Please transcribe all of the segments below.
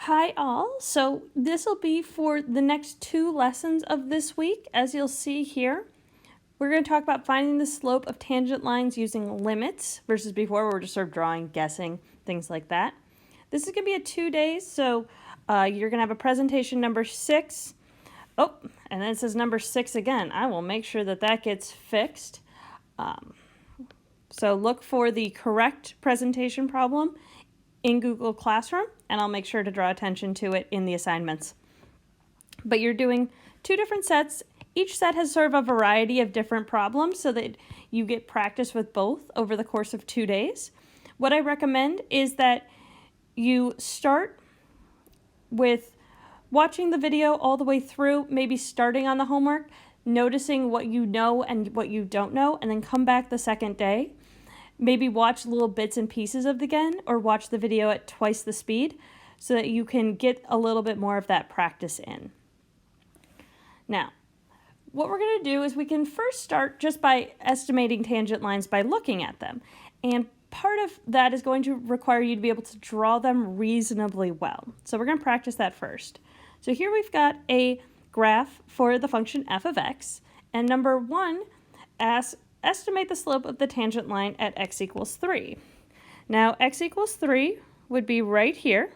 Hi all, so this will be for the next two lessons of this week. As you'll see here, we're going to talk about finding the slope of tangent lines using limits versus before where we're just sort of drawing, guessing, things like that. This is going to be a 2 days, so you're going to have a presentation number 6. Oh, and then it says number 6 again. I will make sure that that gets fixed. So look for the correct presentation problem in Google Classroom, and I'll make sure to draw attention to it in the assignments. But you're doing two different sets. Each set has sort of a variety of different problems so that you get practice with both over the course of 2 days. What I recommend is that you start with watching the video all the way through, maybe starting on the homework, noticing what you know and what you don't know, and then come back the second day. Maybe watch little bits and pieces of it again, or watch the video at twice the speed so that you can get a little bit more of that practice in. Now, what we're going to do is we can first start just by estimating tangent lines by looking at them. And part of that is going to require you to be able to draw them reasonably well. So we're going to practice that first. So here we've got a graph for the function f of x, and number 1 asks, estimate the slope of the tangent line at x equals 3. Now, x equals 3 would be right here.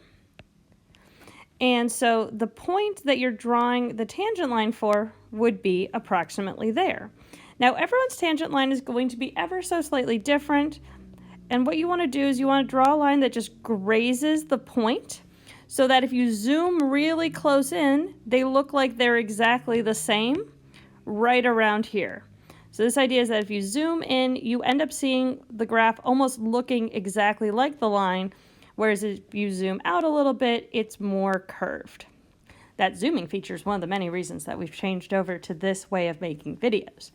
And so the point that you're drawing the tangent line for would be approximately there. Now, everyone's tangent line is going to be ever so slightly different. And what you want to do is you want to draw a line that just grazes the point so that if you zoom really close in, they look like they're exactly the same right around here. So this idea is that if you zoom in, you end up seeing the graph almost looking exactly like the line, whereas if you zoom out a little bit, it's more curved. That zooming feature is one of the many reasons that we've changed over to this way of making videos.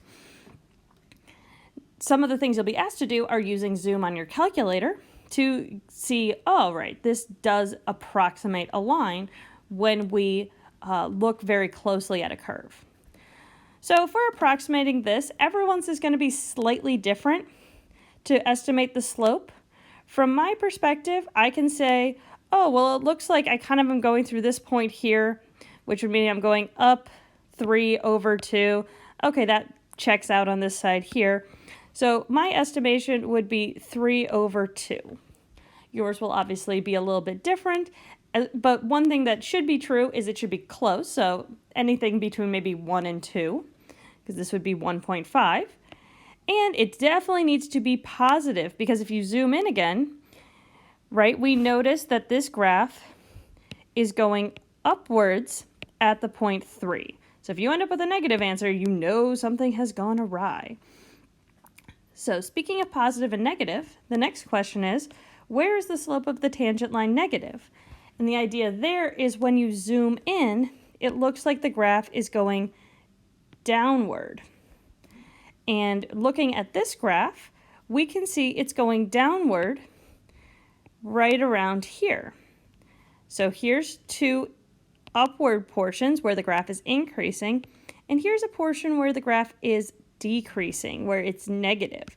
Some of the things you'll be asked to do are using zoom on your calculator to see, oh, right, this does approximate a line when we look very closely at a curve. So if we're approximating this, everyone's is going to be slightly different to estimate the slope. From my perspective, I can say, oh, well, it looks like I kind of am going through this point here, which would mean I'm going up 3 over 2. Okay, that checks out on this side here. So my estimation would be 3 over 2. Yours will obviously be a little bit different, but one thing that should be true is it should be close, so anything between maybe 1 and 2, because this would be 1.5. And it definitely needs to be positive, because if you zoom in again, right, we notice that this graph is going upwards at the point 3. So if you end up with a negative answer, you know something has gone awry. So speaking of positive and negative, the next question is, where is the slope of the tangent line negative? And the idea there is when you zoom in, it looks like the graph is going downward. And looking at this graph, we can see it's going downward right around here. So here's two upward portions where the graph is increasing, and here's a portion where the graph is decreasing, where it's negative.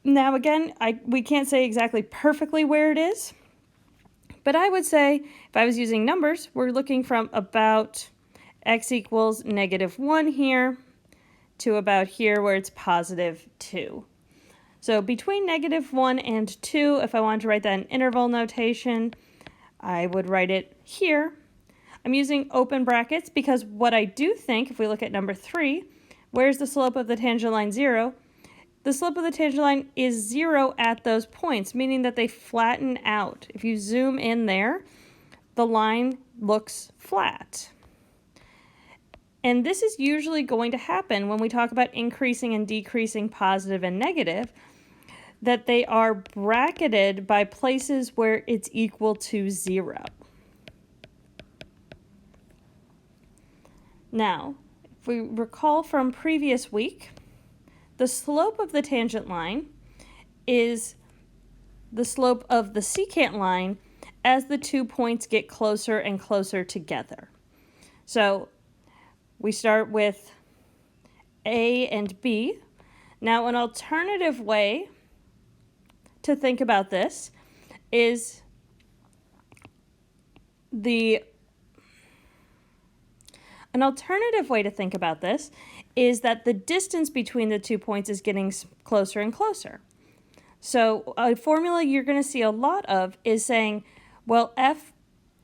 Now again, we can't say exactly perfectly where it is, but I would say if I was using numbers, we're looking from about x equals -1 here to about here where it's +2. So between -1 and 2, if I wanted to write that in interval notation, I would write it here. I'm using open brackets because what I do think, if we look at number 3, where's the slope of the tangent line 0? The slope of the tangent line is 0 at those points, meaning that they flatten out. If you zoom in there, the line looks flat. And this is usually going to happen when we talk about increasing and decreasing positive and negative, that they are bracketed by places where it's equal to 0. Now, if we recall from previous week, the slope of the tangent line is the slope of the secant line as the 2 points get closer and closer together. So we start with A and B. Now, an alternative way to think about this is An alternative way to think about this is that the distance between the 2 points is getting closer and closer. So a formula you're going to see a lot of is saying, well, f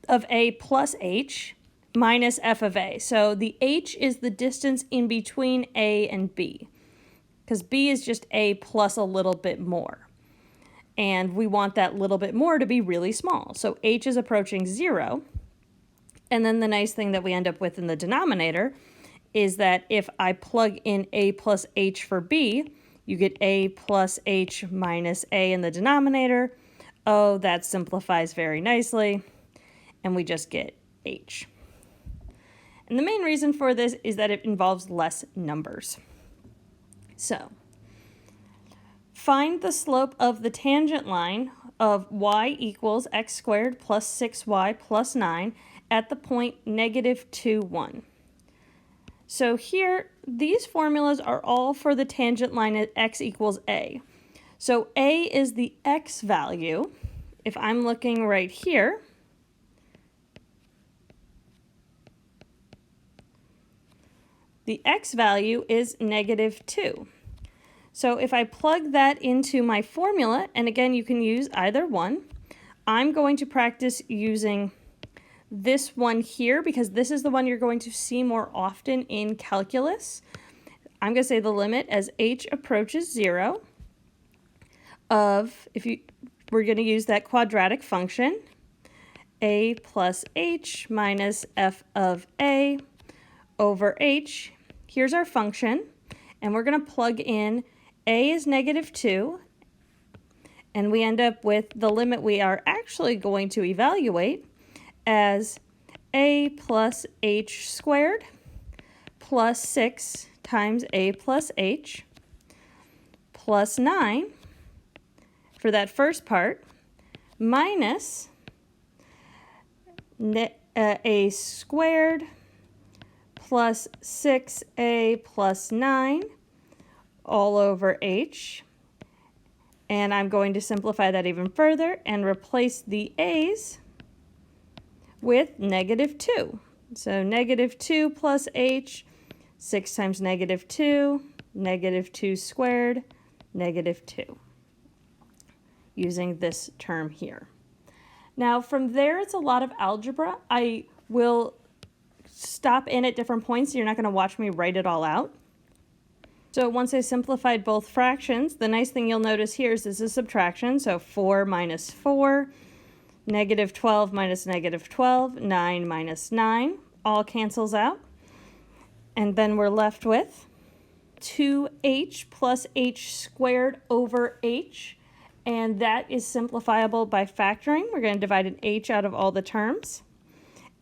of a plus h minus f of a. So the h is the distance in between a and b, because b is just a plus a little bit more. And we want that little bit more to be really small. So h is approaching 0. And then the nice thing that we end up with in the denominator is that if I plug in a plus h for b, you get a plus h minus a in the denominator. Oh, that simplifies very nicely, and we just get h. And the main reason for this is that it involves less numbers. So, find the slope of the tangent line of y equals x squared plus 6y plus 9 at the point negative 2, 1. So here, these formulas are all for the tangent line at x equals a. So a is the x value. If I'm looking right here, the x value is negative 2. So if I plug that into my formula, and again, you can use either one, I'm going to practice using this one here because this is the one you're going to see more often in calculus. I'm going to say the limit as h approaches 0 of, we're going to use that quadratic function, a plus h minus f of a over h. Here's our function, and we're going to plug in a is negative 2, and we end up with the limit we are actually going to evaluate as a plus h squared plus 6 times a plus h plus 9 for that first part minus a squared plus 6a plus 9 all over h. And I'm going to simplify that even further and replace the a's with negative 2. So negative 2 plus h, 6 times negative 2, negative 2 squared, negative 2, using this term here. Now from there, it's a lot of algebra. I will stop in at different points, so you're not going to watch me write it all out. So once I simplified both fractions, the nice thing you'll notice here is this is subtraction, so 4 minus 4, negative 12 minus negative 12, 9 minus 9, all cancels out. And then we're left with 2h plus h squared over h, and that is simplifiable by factoring. We're going to divide an h out of all the terms.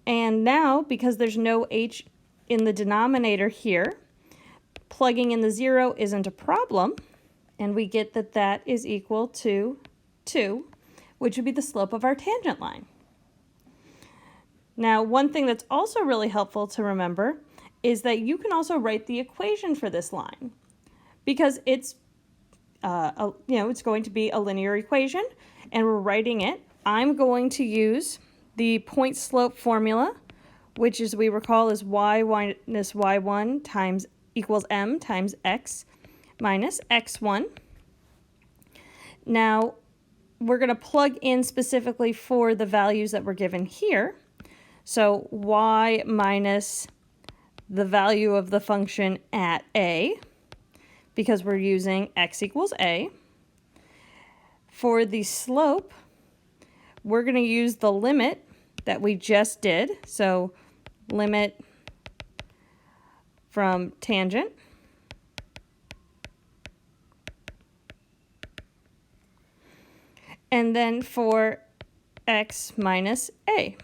And now, because there's no h in the denominator here, plugging in the 0 isn't a problem, and we get that that is equal to 2, which would be the slope of our tangent line. Now, one thing that's also really helpful to remember is that you can also write the equation for this line, because it's it's going to be a linear equation, and we're writing it. I'm going to use the point slope formula, which, as we recall, is y minus y1 times equals m times x minus x1. Now, we're going to plug in specifically for the values that were given here. So y minus the value of the function at a, because we're using x equals a. For the slope, we're going to use the limit that we just did. So limit from tangent and then for x minus a.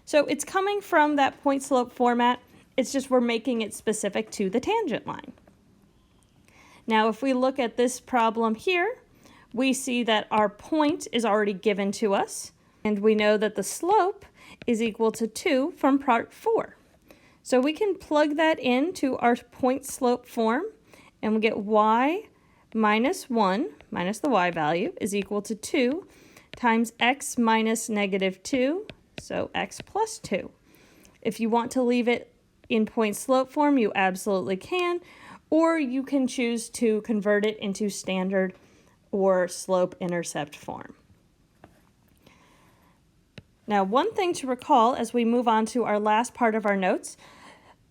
So it's coming from that point slope format, it's just we're making it specific to the tangent line. Now if we look at this problem here, we see that our point is already given to us, and we know that the slope is equal to 2 from part 4. So we can plug that into our point slope form, and we get y minus 1, minus the y value, is equal to 2 times x minus negative 2 so x plus 2. If you want to leave it in point slope form, you absolutely can, or you can choose to convert it into standard or slope intercept form. Now, one thing to recall as we move on to our last part of our notes,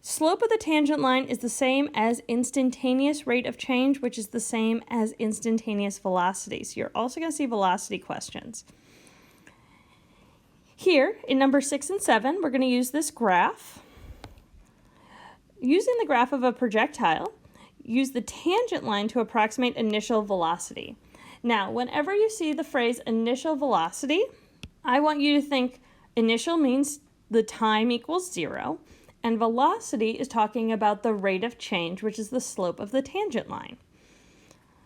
slope of the tangent line is the same as instantaneous rate of change, which is the same as instantaneous velocity. So you're also going to see velocity questions. Here, in number 6 and 7, we're going to use this graph. Using the graph of a projectile, use the tangent line to approximate initial velocity. Now, whenever you see the phrase initial velocity, I want you to think initial means the time equals 0, and velocity is talking about the rate of change, which is the slope of the tangent line.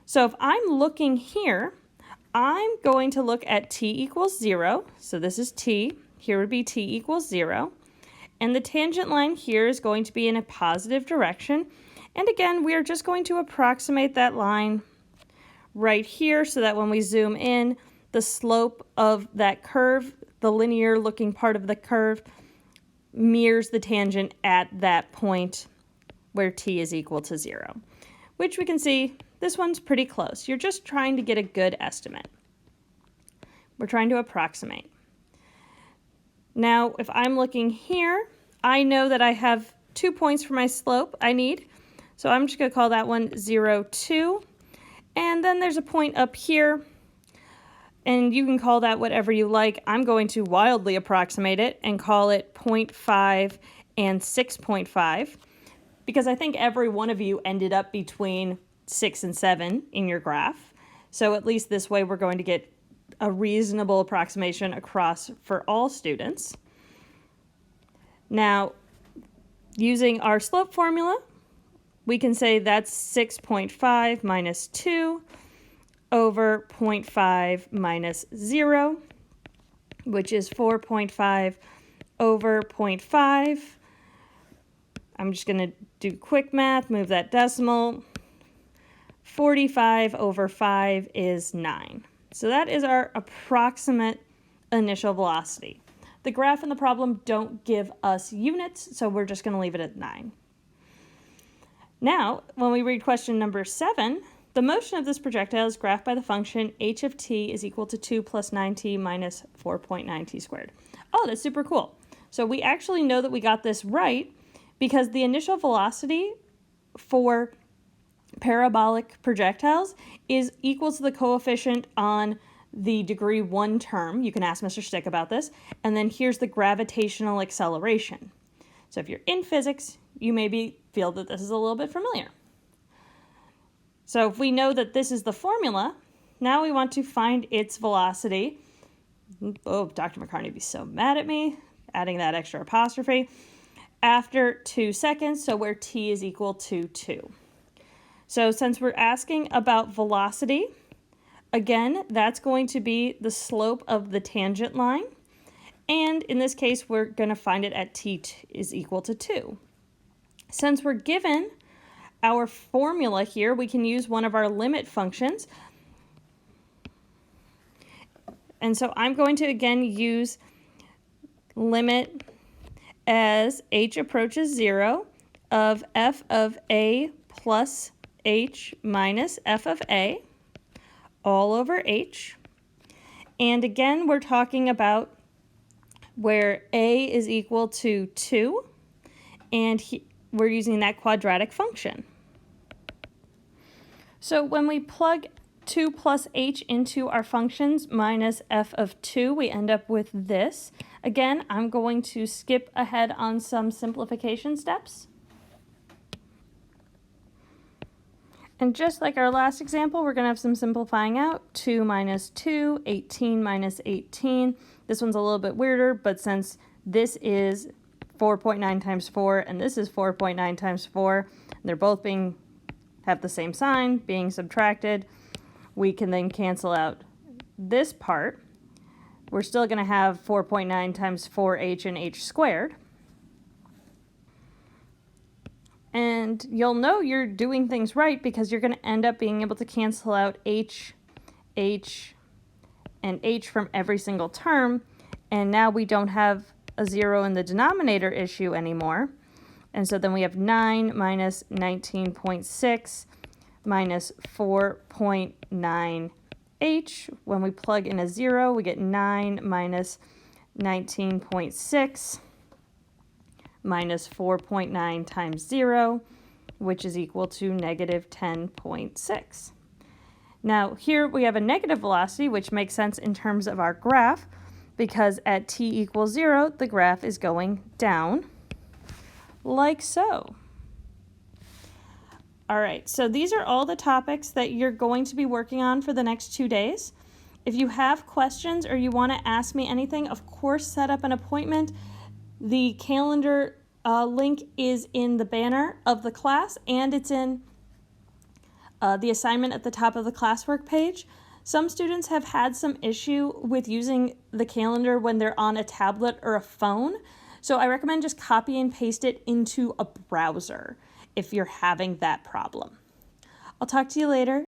So if I'm looking here, I'm going to look at t equals 0, so this is t, here would be t equals 0, and the tangent line here is going to be in a positive direction, and again, we are just going to approximate that line right here so that when we zoom in, the slope of that curve, the linear looking part of the curve, mirrors the tangent at that point where t is equal to 0, which we can see this one's pretty close. You're just trying to get a good estimate. We're trying to approximate. Now, if I'm looking here, I know that I have 2 points for my slope I need. So I'm just going to call that one 0, 2. And then there's a point up here, and you can call that whatever you like. I'm going to wildly approximate it and call it 0.5 and 6.5, because I think every one of you ended up between 6 and 7 in your graph. So at least this way we're going to get a reasonable approximation across for all students. Now, using our slope formula, we can say that's 6.5 minus 2 over 0.5 minus 0, which is 4.5 over 0.5. I'm just going to do quick math, move that decimal. 45 over 5 is 9. So that is our approximate initial velocity. The graph and the problem don't give us units, so we're just going to leave it at 9. Now, when we read question number 7, the motion of this projectile is graphed by the function h of t is equal to 2 plus 9t minus 4.9t squared. Oh, that's super cool. So we actually know that we got this right because the initial velocity for parabolic projectiles is equal to the coefficient on the degree 1 term. You can ask Mr. Stick about this. And then here's the gravitational acceleration. So if you're in physics, you maybe feel that this is a little bit familiar. So if we know that this is the formula, now we want to find its velocity. Oh, Dr. McCartney would be so mad at me, adding that extra apostrophe. After 2 seconds, so where t is equal to 2. So since we're asking about velocity, again, that's going to be the slope of the tangent line. And in this case, we're going to find it at t is equal to 2. Since we're given our formula here, we can use one of our limit functions. And so I'm going to again use limit as h approaches 0 of f of a plus h minus f of a all over h. And again, we're talking about where a is equal to 2, and we're using that quadratic function. So when we plug 2 plus h into our functions minus f of 2, we end up with this. Again, I'm going to skip ahead on some simplification steps. And just like our last example, we're going to have some simplifying out. 2 minus 2, 18 minus 18. This one's a little bit weirder, but since this is 4.9 times 4 and this is 4.9 times 4, and they're both have the same sign, being subtracted, we can then cancel out this part. We're still going to have 4.9 times 4h and h squared. And you'll know you're doing things right because you're going to end up being able to cancel out h, and h from every single term. And now we don't have a 0 in the denominator issue anymore. And so then we have 9 minus 19.6 minus 4.9h. When we plug in a 0, we get 9 minus 19.6 minus 4.9 times 0, which is equal to negative 10.6. Now here we have a negative velocity, which makes sense in terms of our graph, because at t equals 0, the graph is going down, like so. All right, so these are all the topics that you're going to be working on for the next 2 days. If you have questions or you want to ask me anything, of course, set up an appointment. The calendar link is in the banner of the class, and it's in the assignment at the top of the classwork page. Some students have had some issue with using the calendar when they're on a tablet or a phone, so I recommend just copy and paste it into a browser if you're having that problem. I'll talk to you later.